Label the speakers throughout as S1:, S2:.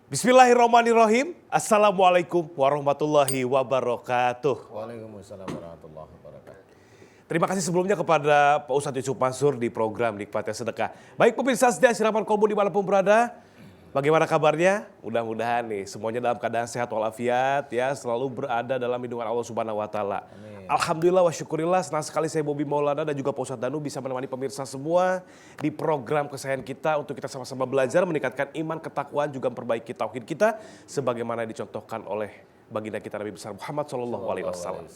S1: Bismillahirrahmanirrahim. Assalamualaikum warahmatullahi wabarakatuh.
S2: Waalaikumsalam warahmatullahi wabarakatuh.
S1: Terima kasih sebelumnya kepada Pak Ustadz Yusuf Mansur di program Nikmatnya Sedekah. Baik pemirsa setia siraman kolbu dimanapun berada, bagaimana kabarnya? Mudah-mudahan nih semuanya dalam keadaan sehat walafiat ya, selalu berada dalam lindungan Allah Subhanahu wa taala. Alhamdulillah wa syukurillah, senang sekali saya Bobi Maulana dan juga Pak Ustadz Danu bisa menemani pemirsa semua di program kesayangan kita untuk kita sama-sama belajar meningkatkan iman, ketakwaan, juga memperbaiki tauhid kita sebagaimana dicontohkan oleh baginda kita Nabi besar Muhammad SAW.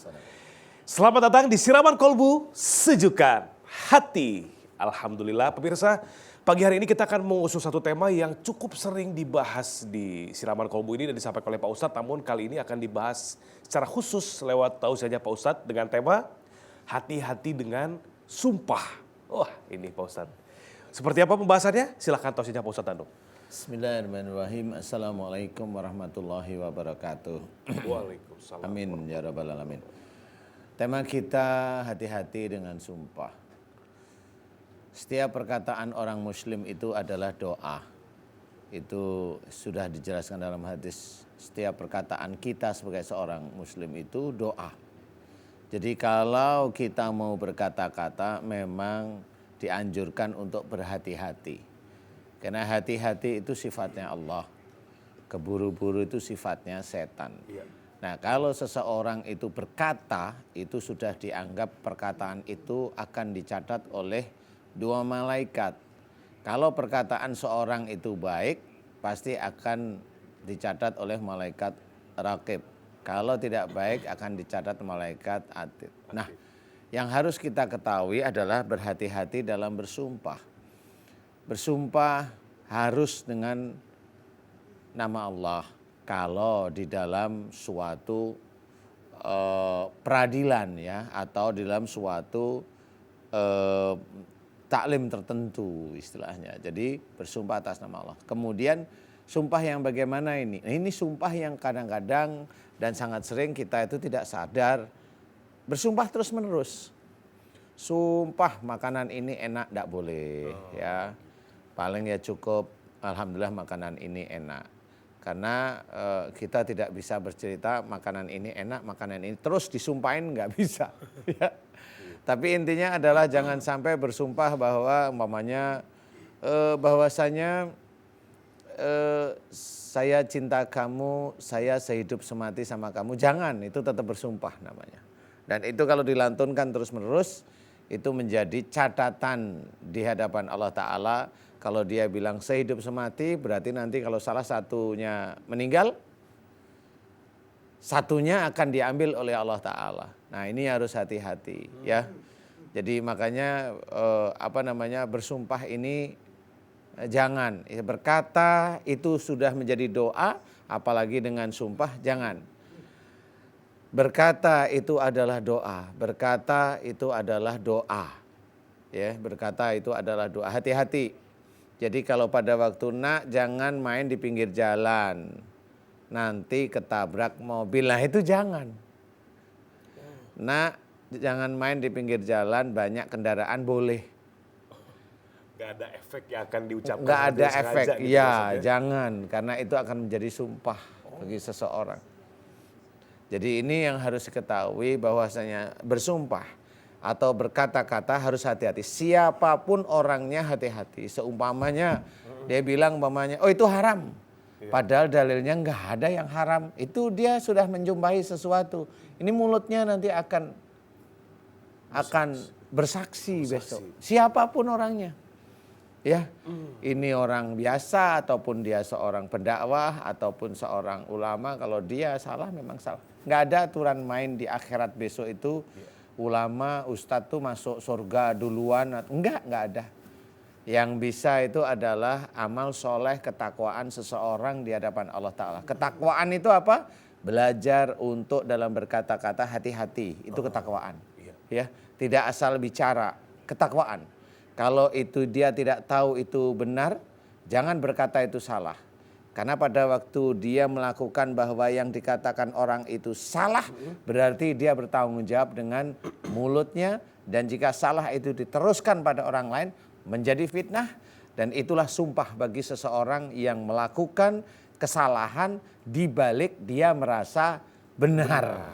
S1: Selamat datang di Siraman Kolbu, sejukan hati. Alhamdulillah pemirsa, pagi hari ini kita akan mengusung satu tema yang cukup sering dibahas di Siraman Kolbu ini dan disampaikan oleh Pak Ustadz. Namun kali ini akan dibahas secara khusus lewat tausiahnya Pak Ustadz dengan tema hati-hati dengan sumpah. Wah ini Pak Ustadz. Seperti apa pembahasannya? Silahkan tausiahnya Pak Ustadz Danu.
S2: Bismillahirrahmanirrahim. Assalamualaikum warahmatullahi wabarakatuh.
S1: Waalaikumsalam.
S2: Amin ya rabbal alamin. Tema kita hati-hati dengan sumpah. Setiap perkataan orang muslim itu adalah doa. Itu sudah dijelaskan dalam hadis. Setiap perkataan kita sebagai seorang muslim itu doa. Jadi kalau kita mau berkata-kata memang dianjurkan untuk berhati-hati. Karena hati-hati itu sifatnya Allah. Keburu-buru itu sifatnya setan. Nah kalau seseorang itu berkata, itu sudah dianggap perkataan itu akan dicatat oleh dua malaikat. Kalau perkataan seorang itu baik, pasti akan dicatat oleh malaikat raqib. Kalau tidak baik akan dicatat malaikat atid. Nah yang harus kita ketahui adalah berhati-hati dalam bersumpah. Bersumpah harus dengan nama Allah. Kalau di dalam suatu peradilan ya, atau di dalam suatu taklim tertentu istilahnya. Jadi bersumpah atas nama Allah. Kemudian sumpah yang bagaimana ini? Nah, ini sumpah yang kadang-kadang dan sangat sering kita itu tidak sadar bersumpah terus menerus. Sumpah makanan ini enak, tidak boleh ya. Paling ya cukup alhamdulillah makanan ini enak. Karena kita tidak bisa bercerita makanan ini enak, makanan ini terus disumpahin nggak bisa. Ya. Tapi intinya adalah jangan sampai bersumpah bahwa umpamanya bahwasanya saya cinta kamu, saya sehidup semati sama kamu. Jangan, itu tetap bersumpah namanya. Dan itu kalau dilantunkan terus-menerus itu menjadi catatan di hadapan Allah Ta'ala. Kalau dia bilang sehidup semati berarti nanti kalau salah satunya meninggal, satunya akan diambil oleh Allah Ta'ala. Nah ini harus hati-hati ya. Jadi makanya bersumpah ini jangan. Berkata itu sudah menjadi doa, apalagi dengan sumpah jangan. Berkata itu adalah doa, berkata itu adalah doa. Ya, berkata itu adalah doa, hati-hati. Jadi kalau pada waktu jangan main di pinggir jalan, nanti ketabrak mobil, nah itu jangan. Jangan main di pinggir jalan, banyak kendaraan boleh.
S1: Gak ada efek yang akan diucapkan.
S2: Gak ada efek,
S1: gitu
S2: ya jangan, karena itu akan menjadi sumpah bagi seseorang. Jadi ini yang harus diketahui bahwasanya bersumpah atau berkata-kata harus hati-hati. Siapapun orangnya hati-hati. Seumpamanya dia bilang umpamanya, oh itu haram. Padahal dalilnya nggak ada yang haram. Itu dia sudah menjumpai sesuatu. Ini mulutnya nanti akan bersaksi besok. Siapapun orangnya. Ya, ini orang biasa ataupun dia seorang pendakwah ataupun seorang ulama, kalau dia salah memang salah. Nggak ada aturan main di akhirat besok itu. Ulama, ustadz tuh masuk surga duluan, enggak ada. Yang bisa itu adalah amal soleh, ketakwaan seseorang di hadapan Allah Ta'ala. Ketakwaan itu apa? Belajar untuk dalam berkata-kata hati-hati, itu ketakwaan. Ya, tidak asal bicara, ketakwaan. Kalau itu dia tidak tahu itu benar, jangan berkata itu salah. Karena pada waktu dia melakukan bahwa yang dikatakan orang itu salah, berarti dia bertanggung jawab dengan mulutnya. Dan jika salah itu diteruskan pada orang lain, menjadi fitnah. Dan itulah sumpah bagi seseorang yang melakukan kesalahan di balik dia merasa benar.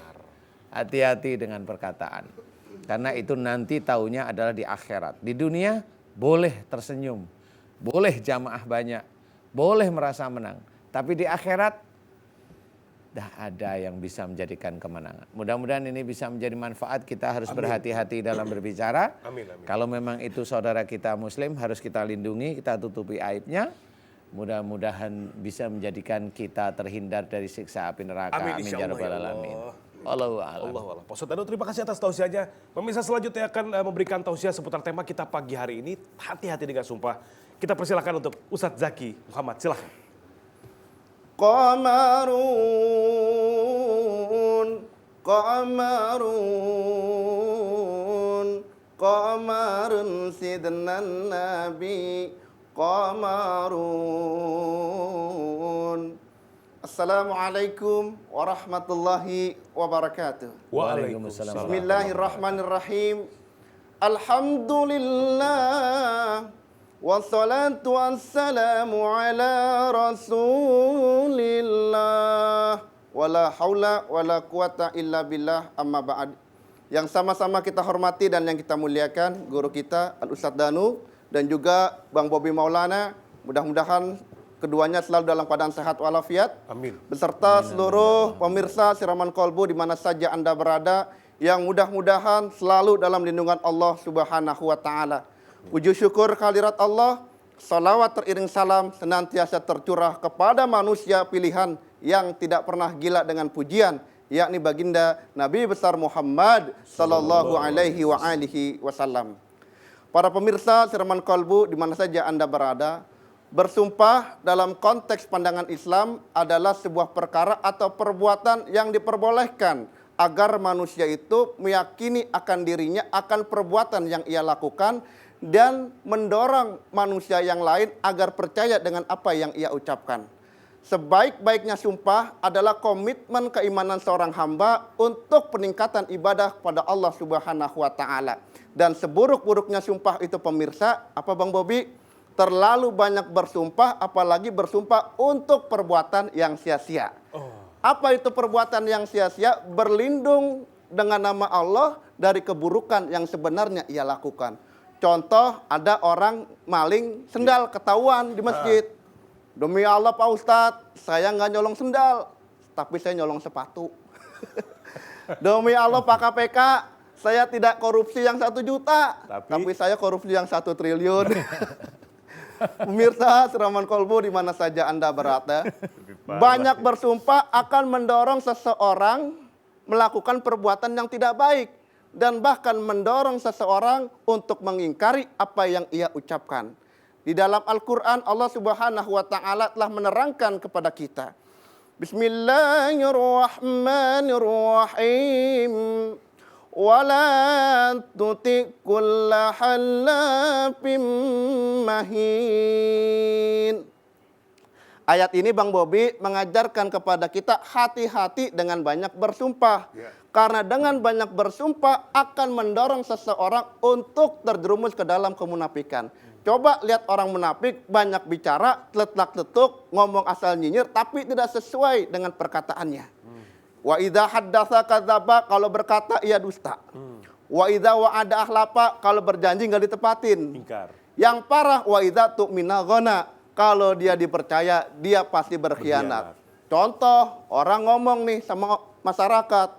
S2: Hati-hati dengan perkataan. Karena itu nanti taunya adalah di akhirat. Di dunia boleh tersenyum, boleh jamaah banyak, boleh merasa menang. Tapi di akhirat dah ada yang bisa menjadikan kemenangan. Mudah-mudahan ini bisa menjadi manfaat. Kita harus berhati-hati dalam berbicara.
S1: Amin.
S2: Kalau memang itu saudara kita muslim harus kita lindungi, kita tutupi aibnya. Mudah-mudahan bisa menjadikan kita terhindar dari siksa api neraka.
S1: Amin,
S2: Amin
S1: insya
S2: ya
S1: Allah,
S2: rabbal
S1: ya Allah.
S2: alamin. Allahu a'lam.
S1: Allah. Pak Ustadz Danu, terima kasih atas tausiahnya. Pemirsa selanjutnya akan memberikan tausiah seputar tema kita pagi hari ini. Hati-hati dengan sumpah. Kita persilakan untuk Ustadz Zaki Muhammad. Silakan.
S3: Qamarun sidnan nabi qamarun. Assalamualaikum warahmatullahi wabarakatuh.
S2: Waalaikumsalam.
S3: Bismillahirrahmanirrahim. Alhamdulillah. Wassalatu wassalamu ala rasulillah. Wala haula wala quwata illa billah amma ba'd. Yang sama-sama kita hormati dan yang kita muliakan guru kita Al-Ustadz Danu dan juga Bang Bobi Maulana. Mudah-mudahan keduanya selalu dalam keadaan sehat walafiat.
S1: Amin.
S3: Beserta seluruh pemirsa Siraman Kolbu di mana saja Anda berada, yang mudah-mudahan selalu dalam lindungan Allah Subhanahu wa taala. Puji syukur kehadirat Allah, salawat teriring salam senantiasa tercurah kepada manusia pilihan yang tidak pernah gila dengan pujian, yakni baginda Nabi besar Muhammad sallallahu alaihi wasallam. Para pemirsa Siraman Kolbu di mana saja Anda berada, bersumpah dalam konteks pandangan Islam adalah sebuah perkara atau perbuatan yang diperbolehkan agar manusia itu meyakini akan dirinya, akan perbuatan yang ia lakukan, dan mendorong manusia yang lain agar percaya dengan apa yang ia ucapkan. Sebaik-baiknya sumpah adalah komitmen keimanan seorang hamba untuk peningkatan ibadah kepada Allah Subhanahu wa taala. Dan seburuk-buruknya sumpah itu pemirsa, apa Bang Bobi? Terlalu banyak bersumpah, apalagi bersumpah untuk perbuatan yang sia-sia. Apa itu perbuatan yang sia-sia? Berlindung dengan nama Allah dari keburukan yang sebenarnya ia lakukan. Contoh, ada orang maling sendal ketahuan di masjid. Demi Allah Pak Ustadz, saya nggak nyolong sendal, tapi saya nyolong sepatu. Demi Allah Pak KPK, saya tidak korupsi yang 1 juta, tapi saya korupsi yang 1 triliun. Pemirsa Siraman Kolbu di mana saja Anda berada, banyak bersumpah akan mendorong seseorang melakukan perbuatan yang tidak baik dan bahkan mendorong seseorang untuk mengingkari apa yang ia ucapkan. Di dalam Al-Quran Allah Subhanahu wa taala telah menerangkan kepada kita. Bismillahirrahmanirrahim. Wala tuti kulla halafim mahin. Ayat ini Bang Bobi mengajarkan kepada kita hati-hati dengan banyak bersumpah. Karena dengan banyak bersumpah akan mendorong seseorang untuk terjerumus ke dalam kemunafikan. Coba lihat orang munafik, banyak bicara, letak-letuk, ngomong asal nyinyir, tapi tidak sesuai dengan perkataannya. Wa idza haddatsa kadzaba, kalau berkata ia dusta. Wa idza wa'ada akhlafa, kalau berjanji enggak ditepatin.
S1: Ingkar.
S3: Yang parah wa idza tu'mina ghana, kalau dia dipercaya dia pasti berkhianat. Contoh, orang ngomong nih sama masyarakat,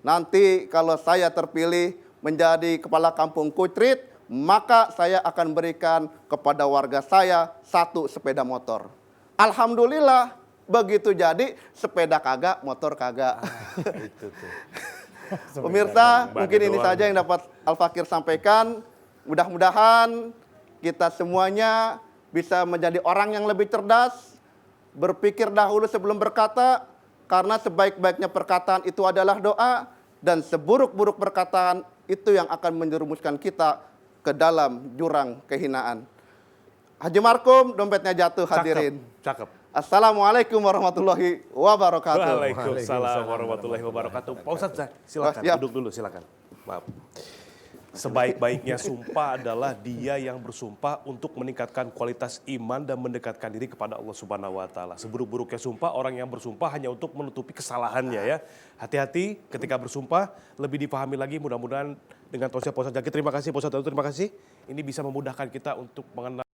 S3: nanti kalau saya terpilih menjadi kepala kampung Kucrit, maka saya akan berikan kepada warga saya 1 sepeda motor. Alhamdulillah, begitu jadi sepeda kagak, motor kagak.
S1: Itu tuh.
S3: Pemirsa, mungkin ini saja yang dapat Al-Fakir sampaikan. Mudah-mudahan kita semuanya bisa menjadi orang yang lebih cerdas, berpikir dahulu sebelum berkata, karena sebaik-baiknya perkataan itu adalah doa, dan seburuk-buruk perkataan itu yang akan menjerumuskan kita ke dalam jurang kehinaan. Haji Markum, dompetnya jatuh, hadirin.
S1: Cakep.
S3: Assalamualaikum warahmatullahi wabarakatuh.
S1: Waalaikumsalam warahmatullahi wabarakatuh. Pak Ustadz, silakan.
S3: Siap.
S1: Duduk dulu, silakan. Maaf. Sebaik-baiknya sumpah adalah dia yang bersumpah untuk meningkatkan kualitas iman dan mendekatkan diri kepada Allah Subhanahu wa taala. Seburuk-buruknya sumpah orang yang bersumpah hanya untuk menutupi kesalahannya ya. Hati-hati ketika bersumpah, lebih dipahami lagi mudah-mudahan dengan tausiah Pak Ustadz Zaki. Terima kasih Pak Ustadz, terima kasih. Ini bisa memudahkan kita untuk mengenal